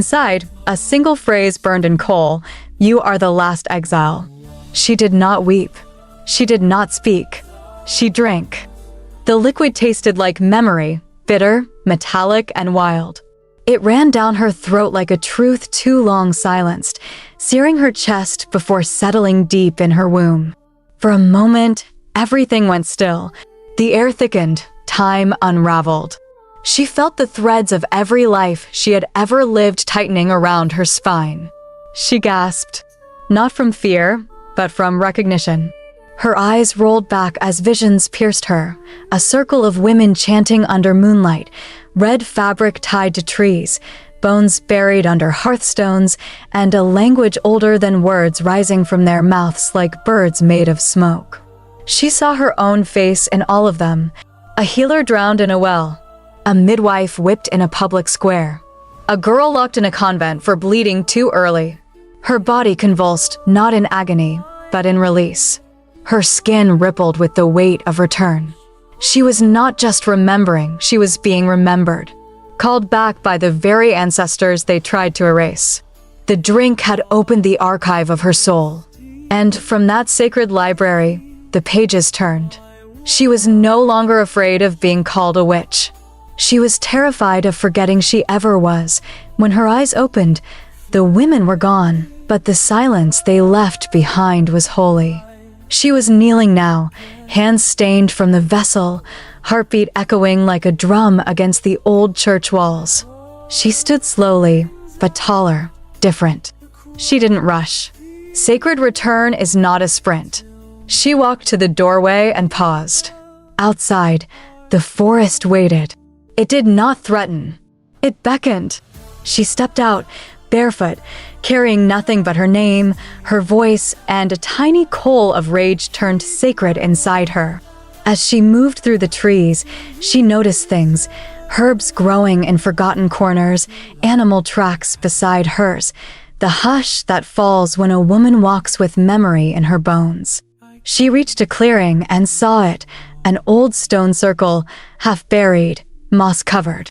Inside, a single phrase burned in coal: "You are the last exile." She did not weep. She did not speak. She drank. The liquid tasted like memory, bitter, metallic, and wild. It ran down her throat like a truth too long silenced, searing her chest before settling deep in her womb. For a moment, everything went still. The air thickened, time unraveled. She felt the threads of every life she had ever lived tightening around her spine. She gasped, not from fear, but from recognition. Her eyes rolled back as visions pierced her, a circle of women chanting under moonlight, red fabric tied to trees, bones buried under hearthstones, and a language older than words rising from their mouths like birds made of smoke. She saw her own face in all of them: a healer drowned in a well, a midwife whipped in a public square, a girl locked in a convent for bleeding too early. Her body convulsed, not in agony, but in release. Her skin rippled with the weight of return. She was not just remembering, she was being remembered, called back by the very ancestors they tried to erase. The drink had opened the archive of her soul, and from that sacred library, the pages turned. She was no longer afraid of being called a witch. She was terrified of forgetting she ever was. When her eyes opened, the women were gone, but the silence they left behind was holy. She was kneeling now, hands stained from the vessel, heartbeat echoing like a drum against the old church walls. She stood slowly, but taller, different. She didn't rush. Sacred return is not a sprint. She walked to the doorway and paused. Outside, the forest waited. It did not threaten. It beckoned. She stepped out, barefoot, carrying nothing but her name, her voice, and a tiny coal of rage turned sacred inside her. As she moved through the trees, she noticed things: herbs growing in forgotten corners, animal tracks beside hers, the hush that falls when a woman walks with memory in her bones. She reached a clearing and saw it, an old stone circle, half buried, moss-covered.